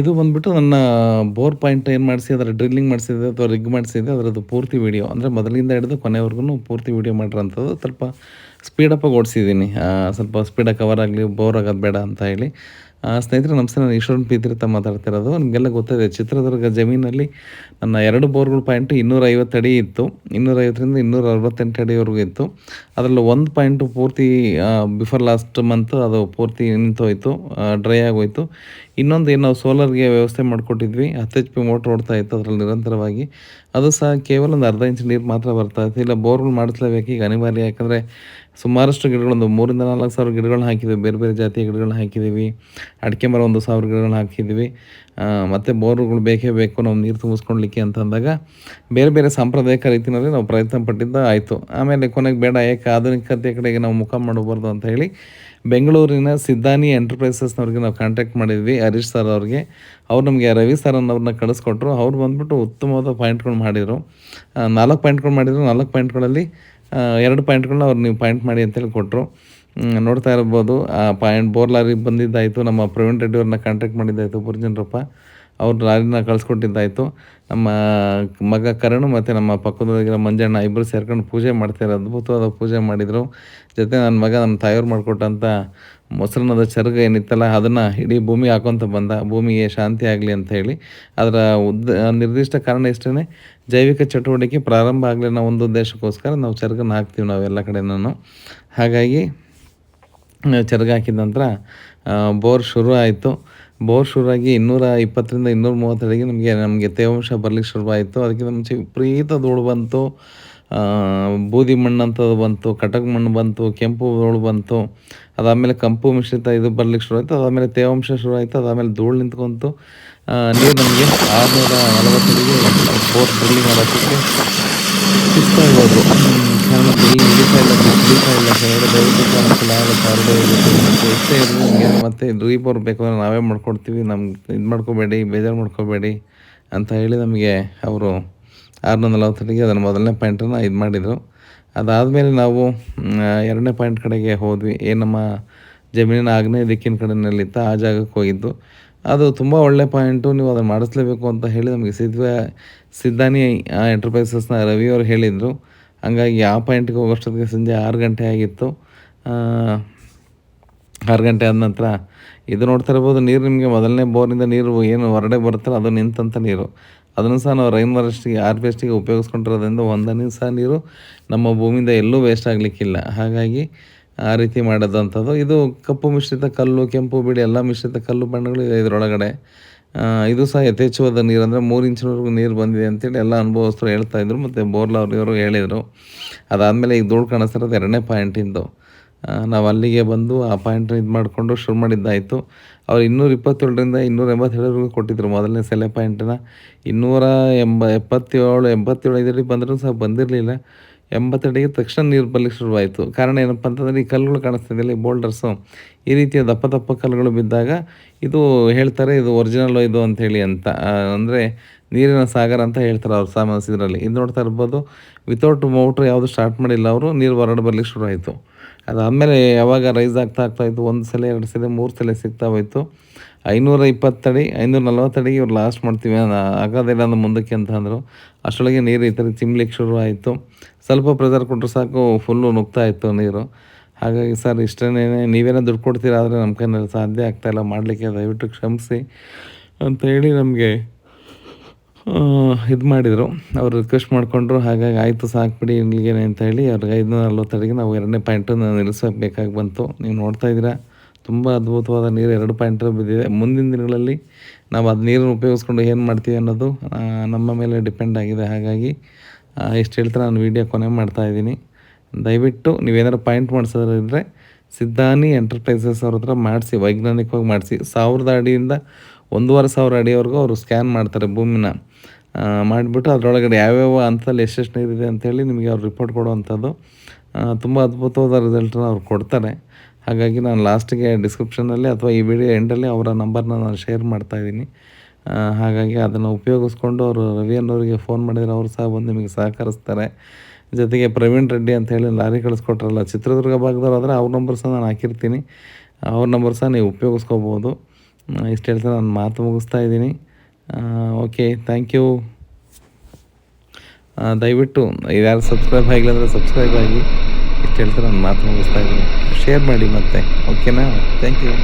ಇದು ಬಂದ್ಬಿಟ್ಟು ನನ್ನ ಬೋರ್ ಪಾಯಿಂಟ್ ಏನು ಮಾಡಿಸಿ ಅದರ ಡ್ರಿಲ್ಲಿಂಗ್ ಮಾಡಿಸಿದೆ ಅಥವಾ ರಿಗ್ ಮಾಡಿಸಿದೆ ಅದರದ್ದು ಪೂರ್ತಿ ವೀಡಿಯೋ ಅಂದರೆ ಮೊದಲಿಂದ ಹಿಡಿದು ಕೊನೆವರೆಗೂ ಪೂರ್ತಿ ವೀಡಿಯೋ ಮಾಡಿರೋಂಥದ್ದು. ಸ್ವಲ್ಪ ಸ್ಪೀಡಪ್ಪಾಗಿ ಓಡಿಸಿದ್ದೀನಿ. ಸ್ವಲ್ಪ ಸ್ಪೀಡಾಗಿ ಕವರ್ ಆಗಲಿ, ಬೋರ್ ಆಗೋದು ಬೇಡ ಅಂತ ಹೇಳಿ. ಸ್ನೇಹಿತರೆ ನಮಸ್ತೆ, ನಾನು ಈಶ್ವರನ್ ಪಿ ತೀರ್ಥ ಮಾತಾಡ್ತಿರೋದು. ನಿಮಗೆಲ್ಲ ಗೊತ್ತಿದೆ, ಚಿತ್ರದುರ್ಗ ಜಮೀನಲ್ಲಿ ನನ್ನ 2 ಬೋರ್ಗಳ ಪಾಯಿಂಟು 250 ಅಡಿ ಇತ್ತು. 250ರಿಂದ 268 ಅಡಿವರೆಗೂ ಇತ್ತು. ಅದರಲ್ಲಿ ಒಂದು ಪಾಯಿಂಟು ಪೂರ್ತಿ ಬಿಫೋರ್ ಲಾಸ್ಟ್ ಮಂತ್ ಅದು ಪೂರ್ತಿ ನಿಂತೋಯ್ತು, ಡ್ರೈ ಆಗೋಯ್ತು. ಇನ್ನೊಂದು ಏನು ನಾವು ಸೋಲಾರ್ಗೆ ವ್ಯವಸ್ಥೆ ಮಾಡಿಕೊಟ್ಟಿದ್ವಿ, 10 HP ಮೋಟ್ರ್ ಓಡ್ತಾ ಇತ್ತು ಅದರಲ್ಲಿ ನಿರಂತರವಾಗಿ. ಅದು ಸಹ ಕೇವಲ ಒಂದು ಅರ್ಧ ಇಂಚ್ ನೀರು ಮಾತ್ರ ಬರ್ತಾ ಇತ್ತು. ಇಲ್ಲ, ಬೋರ್ಗಳು ಮಾಡಿಸ್ಲೇಬೇಕು ಈಗ ಅನಿವಾರ್ಯ. ಯಾಕಂದರೆ ಸುಮಾರಷ್ಟು ಗಿಡಗಳೊಂದು 3,000-4,000 ಸಾವಿರ ಗಿಡಗಳನ್ನ ಹಾಕಿದ್ದೀವಿ, ಬೇರೆ ಬೇರೆ ಜಾತಿಯ ಗಿಡಗಳನ್ನ ಹಾಕಿದ್ದೀವಿ. ಅಡಿಕೆ ಮರ 1,000 ಗಿಡಗಳನ್ನ ಹಾಕಿದ್ದೀವಿ. ಮತ್ತು ಬೋರ್ಗಳು ಬೇಕೇ ಬೇಕು ನಾವು ನೀರು ತುಂಬಿಸ್ಕೊಳ್ಲಿಕ್ಕೆ ಅಂತಂದಾಗ ಬೇರೆ ಬೇರೆ ಸಾಂಪ್ರದಾಯಿಕ ರೀತಿಯಲ್ಲಿ ನಾವು ಪ್ರಯತ್ನ ಪಟ್ಟಿದ್ದು ಆಯಿತು. ಆಮೇಲೆ ಕೊನೆಗೆ ಬೇಡ, ಏಕೆ ಆಧುನಿಕತೆ ಕಡೆಗೆ ನಾವು ಮುಖ ಮಾಡಬಾರ್ದು ಅಂತ ಹೇಳಿ ಬೆಂಗಳೂರಿನ ಸಿದ್ದಾನಿ ಎಂಟರ್ಪ್ರೈಸಸ್ನವ್ರಿಗೆ ನಾವು ಕಾಂಟ್ಯಾಕ್ಟ್ ಮಾಡಿದ್ವಿ, ಹರೀಶ್ ಸರ್ ಅವ್ರಿಗೆ. ಅವ್ರು ನಮಗೆ ರವಿ ಸರ್ ಅನ್ನೋರನ್ನ ಕಳಿಸ್ಕೊಟ್ರು. ಅವ್ರು ಬಂದ್ಬಿಟ್ಟು ಉತ್ತಮವಾದ ಪಾಯಿಂಟ್ಗಳು ಮಾಡಿದರು. 4 ಪಾಯಿಂಟ್ಗಳು ಮಾಡಿದರು. 4 ಪಾಯಿಂಟ್ಗಳಲ್ಲಿ 2 ಪಾಯಿಂಟ್ಗಳನ್ನ ಅವ್ರು ನೀವು ಪಾಯಿಂಟ್ ಮಾಡಿ ಅಂತೇಳಿ ಕೊಟ್ಟರು. ನೋಡ್ತಾ ಇರ್ಬೋದು, ಆ ಪಾಯಿಂಟ್ ಬೋರ್ ಲಾರಿಗೆ ಬಂದಿದ್ದಾಯಿತು. ನಮ್ಮ ಪ್ರವೀಣ್ ರೆಡ್ಡಿ ಅವ್ರನ್ನ ಕಾಂಟ್ಯಾಕ್ಟ್ ಮಾಡಿದ್ದಾಯಿತು, ಬುರ್ಜನರಪ್ಪ. ಅವ್ರು ಲಾರಿನ ಕಳಿಸ್ಕೊಟ್ಟಿದ್ದಾಯಿತು. ನಮ್ಮ ಮಗ ಕರಣ್ ಮತ್ತು ನಮ್ಮ ಪಕ್ಕದೊಳಗಿರೋ ಮಂಜಣ್ಣ ಇಬ್ಬರು ಸೇರ್ಕೊಂಡು ಪೂಜೆ ಮಾಡ್ತಾರೆ. ಅದ್ಭುತವಾದ ಪೂಜೆ ಮಾಡಿದರು. ಜೊತೆ ನನ್ನ ಮಗ ನಮ್ಮ ತಾಯಿಯವ್ರು ಮಾಡಿಕೊಟ್ಟಂಥ ಮೊಸರನ್ನದ ಚರಗ ಏನಿತ್ತಲ್ಲ, ಅದನ್ನು ಇಡೀ ಭೂಮಿಗೆ ಹಾಕೊತ ಬಂದ, ಭೂಮಿಗೆ ಶಾಂತಿ ಆಗಲಿ ಅಂತ ಹೇಳಿ. ಅದರ ನಿರ್ದಿಷ್ಟ ಕಾರಣ ಇಷ್ಟೇ, ಜೈವಿಕ ಚಟುವಟಿಕೆ ಪ್ರಾರಂಭ ಆಗಲಿ ಅನ್ನೋ ಒಂದು ಉದ್ದೇಶಕ್ಕೋಸ್ಕರ ನಾವು ಚರಗನ್ನ ಹಾಕ್ತೀವಿ ನಾವೆಲ್ಲ ಕಡೆನೂ. ಹಾಗಾಗಿ ಚರಗ ಹಾಕಿದ ನಂತರ ಬೋರ್ ಶುರು ಆಯಿತು. ಬೋರ್ ಶುರುವಾಗಿ 220ರಿಂದ 230 ಅಡಿಗೆ ನಮಗೆ ತೇವಾಂಶ ಬರ್ಲಿಕ್ಕೆ ಶುರುವಾಯಿತು. ಅದಕ್ಕಿಂತ ಮುಂಚೆ ವಿಪರೀತ ಧೂಳು ಬಂತು, ಬೂದಿ ಮಣ್ಣು ಅಂಥದ್ದು ಬಂತು, ಕಟಕ್ ಮಣ್ಣು ಬಂತು, ಕೆಂಪು ಧೂಳು ಬಂತು. ಅದಾದಮೇಲೆ ಕಂಪು ಮಿಶ್ರಿತ ಇದು ಬರ್ಲಿಕ್ಕೆ ಶುರುವಾಯಿತು. ಅದಾದಮೇಲೆ ತೇವಾಂಶ ಶುರುವಾಯಿತು. ಅದಾದಮೇಲೆ ಧೂಳು ನಿಂತ್ಕೊಂತು. ನೀರು ನಮಗೆ 640 ಅಡಿಗೆ ಬೋರ್ ಡ್ರಿಲ್ಲಿಂಗ್ ಮಾಡೋಕ್ಕೆ ಸುಸ್ತಾಗಿ ಹೋದ್ರು. ಕಾರಣ ಡ್ರಿಲ್ಲಿಂಗ್ ಹಿಡಿತಾ ಇಲ್ಲ, ಹಿಡಿತಾ ಇಲ್ಲ ಕೆಳಗಡೆ. ದಯವಿಟ್ಟು ಕಾಣಿಸಿಲ್ಲ ಆಗುತ್ತೆ ಮತ್ತು ಎಷ್ಟೇ ಇರಲಿ ನಮಗೆ ಮತ್ತೆ ರೀಬೋರ್ ಬೇಕು ಅಂದರೆ ನಾವೇ ಮಾಡ್ಕೊಡ್ತೀವಿ, ನಮ್ಗೆ ಇದು ಮಾಡ್ಕೋಬೇಡಿ, ಬೇಜಾರು ಮಾಡ್ಕೋಬೇಡಿ ಅಂತ ಹೇಳಿ ನಮಗೆ ಅವರು 640 ಅಡಿಗೆ ಅದನ್ನು ಮೊದಲನೇ ಪಾಯಿಂಟನ್ನು ಇದು ಮಾಡಿದರು. ಅದಾದಮೇಲೆ ನಾವು 2ನೇ ಪಾಯಿಂಟ್ ಕಡೆಗೆ ಹೋದ್ವಿ. ಏನು ನಮ್ಮ ಜಮೀನಿನ ಆಗ್ನೇಯ ದಿಕ್ಕಿನ ಕಡೆಯಲ್ಲಿತ್ತು, ಆ ಜಾಗಕ್ಕೆ ಹೋಗಿದ್ದು. ಅದು ತುಂಬ ಒಳ್ಳೆಯ ಪಾಯಿಂಟು, ನೀವು ಅದನ್ನು ಮಾಡಿಸ್ಲೇಬೇಕು ಅಂತ ಹೇಳಿ ನಮಗೆ ಸಿದ್ದಾನಿ ಎಂಟರ್ಪ್ರೈಸಸ್ನ ರವಿಯವರು ಹೇಳಿದರು. ಹಂಗಾಗಿ ಆ ಪಾಯಿಂಟಿಗೆ ಹೋಗೋಷ್ಟೊತ್ತಿಗೆ ಸಂಜೆ 6 ಗಂಟೆ ಆಗಿತ್ತು. 6 ಗಂಟೆ ಆದ ನಂತರ ಇದು ನೋಡ್ತಾ ಇರ್ಬೋದು, ನೀರು ನಿಮಗೆ ಮೊದಲನೇ ಬೋರಿಂದ ನೀರು ಏನು ಹೊರಡೆ ಬರುತ್ತಲ್ಲ ಅದು ನಿಂತಂಥ ನೀರು. ಅದನ್ನು ಸಹ ನಾವು ರೈನ್ ವಾಟರ್ಸ್ಟಿಗೆ ಹಾರ್ವೆಸ್ಟಿಗೆ ಉಪಯೋಗಿಸ್ಕೊಂಡಿರೋದ್ರಿಂದ ಒಂದನೇ ಸಹ ನೀರು ನಮ್ಮ ಭೂಮಿಯಿಂದ ಎಲ್ಲೂ ವೇಸ್ಟ್ ಆಗಲಿಕ್ಕಿಲ್ಲ. ಹಾಗಾಗಿ ಆ ರೀತಿ ಮಾಡೋದಂಥದ್ದು. ಇದು ಕಪ್ಪು ಮಿಶ್ರಿತ ಕಲ್ಲು, ಕೆಂಪು ಬಿಳಿ ಎಲ್ಲ ಮಿಶ್ರಿತ ಕಲ್ಲು ಬಣ್ಣಗಳು ಇದೆ ಇದರೊಳಗಡೆ. ಇದು ಸಹ ಯಥೇಚ್ಛವಾದ ನೀರು, ಅಂದರೆ 3 ಇಂಚಿನವರೆಗೂ ನೀರು ಬಂದಿದೆ ಅಂತೇಳಿ ಎಲ್ಲ ಅನುಭವಸ್ಥರು ಹೇಳ್ತಾಯಿದ್ರು ಮತ್ತು ಬೋರ್ಲವ್ರವರು ಹೇಳಿದರು. ಅದಾದಮೇಲೆ ಈಗ ಧೂಳು ಕಾಣಿಸ್ತಿರೋದು 2ನೇ ಪಾಯಿಂಟಿಂದು. ನಾವು ಅಲ್ಲಿಗೆ ಬಂದು ಆ ಪಾಯಿಂಟ್ನ ಇದು ಮಾಡಿಕೊಂಡು ಶುರು ಮಾಡಿದ್ದಾಯಿತು. ಅವ್ರು 227ರಿಂದ 287ವರೆಗೂ ಕೊಟ್ಟಿದ್ದರು ಮೊದಲನೇ ಸೆಲೆ ಪಾಯಿಂಟನ್ನ. 287 ಅಡಿ ಬಂದರೂ ಸಹ ಬಂದಿರಲಿಲ್ಲ. 80 ಅಡಿಗೆ ತಕ್ಷಣ ನೀರು ಬರ್ಲಿಕ್ಕೆ ಶುರುವಾಯಿತು. ಕಾರಣ ಏನಪ್ಪ ಅಂತಂದರೆ ಈ ಕಲ್ಲುಗಳು ಕಾಣಿಸ್ತಿದೆಯಲ್ಲ, ಈ ಬೋಲ್ಡರ್ಸು, ಈ ರೀತಿಯ ದಪ್ಪ ದಪ್ಪ ಕಲ್ಲುಗಳು ಬಿದ್ದಾಗ ಇದು ಹೇಳ್ತಾರೆ ಇದು ಒರಿಜಿನಲ್ ಇದು ಅಂಥೇಳಿ ಅಂತ. ಅಂದರೆ ನೀರಿನ ಸಾಗರ ಅಂತ ಹೇಳ್ತಾರೆ ಅವ್ರು ಇದರಲ್ಲಿ. ಇದು ನೋಡ್ತಾ ಇರ್ಬೋದು, ವಿತೌಟ್ ಮೋಟ್ರ್ ಯಾವುದು ಸ್ಟಾರ್ಟ್ ಮಾಡಿಲ್ಲ ಅವರು, ನೀರು ಹೊರಗಡೆ ಬರ್ಲಿಕ್ಕೆ ಶುರುವಾಯಿತು. ಅದಾದಮೇಲೆ ಯಾವಾಗ ರೈಸ್ ಆಗ್ತಾಯಿತ್ತು, 1 ಸಲ 2 ಸಲ 3 ಸಲ ಸಿಗ್ತಾ ಹೋಯಿತು. 520 ಅಡಿ 540 ಅಡಿಗೆ ಇವ್ರು ಲಾಸ್ಟ್ ಮಾಡ್ತೀವಿ, ಆಗೋದಿಲ್ಲ ಅಂದ್ರೆ ಮುಂದಕ್ಕೆ ಅಂತ ಅಂದರು. ಅಷ್ಟರೊಳಗೆ ನೀರು ಈ ಥರ ಚಿಮ್ಲಿಕ್ಕೆ ಶುರುವಾಯಿತು. ಸ್ವಲ್ಪ ಪ್ರೆಸರ್ ಕೊಟ್ಟರು ಸಾಕು, ಫುಲ್ಲು ನುಗ್ತಾ ಇತ್ತು ನೀರು. ಹಾಗಾಗಿ ಸರ್ ಇಷ್ಟೇ, ನೀವೇನೋ ದುಡ್ಡು ಕೊಡ್ತೀರಾ, ಆದರೆ ನಮ್ಮ ಕೈಯಲ್ಲಿ ಸಾಧ್ಯ ಆಗ್ತಾಯಿಲ್ಲ ಮಾಡಲಿಕ್ಕೆ, ದಯವಿಟ್ಟು ಕ್ಷಮಿಸಿ ಅಂತ ಹೇಳಿ ನಮಗೆ ಇದು ಮಾಡಿದರು. ಅವರು ರಿಕ್ವೆಸ್ಟ್ ಮಾಡಿಕೊಂಡ್ರು. ಹಾಗಾಗಿ ಆಯಿತು ಸಾಕ್ಬಿಡಿ ಇಲ್ಲಿಗೇನೆ ಅಂತ ಹೇಳಿ ಅವ್ರಿಗೆ 540 ಅಡಿಗೆ ನಾವು 2ನೇ ಪಾಯಿಂಟನ್ನು ನಿಲ್ಲಿಸಬೇಕಾಗಿ ಬಂತು. ನೀವು ನೋಡ್ತಾ ಇದ್ದೀರಾ, ತುಂಬ ಅದ್ಭುತವಾದ ನೀರು 2 ಪಾಯಿಂಟಲ್ಲಿ ಬಿದ್ದಿದೆ. ಮುಂದಿನ ದಿನಗಳಲ್ಲಿ ನಾವು ಅದು ನೀರನ್ನು ಉಪಯೋಗಿಸ್ಕೊಂಡು ಏನು ಮಾಡ್ತೀವಿ ಅನ್ನೋದು ನಮ್ಮ ಮೇಲೆ ಡಿಪೆಂಡ್ ಆಗಿದೆ. ಹಾಗಾಗಿ ಇಷ್ಟು ಹೇಳ್ತಾ ನಾನು ವೀಡಿಯೋ ಕೊನೆ ಮಾಡ್ತಾಯಿದ್ದೀನಿ. ದಯವಿಟ್ಟು ನೀವೇನಾದ್ರು ಪಾಯಿಂಟ್ ಮಾಡಿಸೋದ್ರಿದ್ದರೆ ಸಿದ್ದಾನಿ ಎಂಟರ್ಪ್ರೈಸಸ್ ಅವ್ರ ಹತ್ರ ಮಾಡಿಸಿ, ವೈಜ್ಞಾನಿಕವಾಗಿ ಮಾಡಿಸಿ. 1000 ಅಡಿಯಿಂದ 1500 ಅಡಿವರೆಗೂ ಅವರು ಸ್ಕ್ಯಾನ್ ಮಾಡ್ತಾರೆ ಭೂಮಿನ. ಮಾಡಿಬಿಟ್ಟು ಅದರೊಳಗಡೆ ಯಾವ್ಯಾವ ಹಂತದಲ್ಲಿ ಎಷ್ಟೆಷ್ಟು ನೀರಿದೆ ಅಂಥೇಳಿ ನಿಮಗೆ ಅವ್ರು ರಿಪೋರ್ಟ್ ಕೊಡುವಂಥದ್ದು. ತುಂಬ ಅದ್ಭುತವಾದ ರಿಸಲ್ಟನ್ನ ಅವ್ರು ಕೊಡ್ತಾರೆ. ಹಾಗಾಗಿ ನಾನು ಲಾಸ್ಟಿಗೆ ಡಿಸ್ಕ್ರಿಪ್ಷನಲ್ಲಿ ಅಥವಾ ಈ ವಿಡಿಯೋ ಎಂಡಲ್ಲಿ ಅವರ ನಂಬರ್ನ ನಾನು ಶೇರ್ ಮಾಡ್ತಾಯಿದ್ದೀನಿ. ಹಾಗಾಗಿ ಅದನ್ನು ಉಪಯೋಗಿಸ್ಕೊಂಡು ಅವರು ರವಿ ಅನ್ನೋರಿಗೆ ಫೋನ್ ಮಾಡಿದರೆ ಅವರು ಸಹ ಬಂದು ನಿಮಗೆ ಸಹಕರಿಸ್ತಾರೆ. ಜೊತೆಗೆ ಪ್ರವೀಣ್ ರೆಡ್ಡಿ ಅಂತ ಹೇಳಿ ಲಾರಿ ಕಳಿಸ್ಕೊಟ್ರಲ್ಲ, ಚಿತ್ರದುರ್ಗ ಭಾಗದವ್ರು ಆದರೆ ಅವ್ರ ನಂಬರ್ ಸಹ ನಾನು ಹಾಕಿರ್ತೀನಿ. ಅವ್ರ ನಂಬರ್ ಸಹ ನೀವು ಉಪಯೋಗಿಸ್ಕೋಬೋದು. ಇಷ್ಟು ಹೇಳ್ತಾ ನಾನು ಮಾತು ಮುಗಿಸ್ತಾ ಇದ್ದೀನಿ. Okay, thank you. ದಯವಿಟ್ಟು ಯಾರು ಸಬ್ಸ್ಕ್ರೈಬ್ ಆಗಿಲ್ಲ ಅಂದರೆ ಸಬ್ಸ್ಕ್ರೈಬ್ ಆಗಿ. ಇಷ್ಟು ಹೇಳ್ತಾ ನಾನು ಮಾತು ಮುಗಿಸ್ತಾ ಇದ್ದೀನಿ. ಶೇರ್ ಮಾಡಿ ಮತ್ತೆ. ಓಕೆನಾ? Thank you.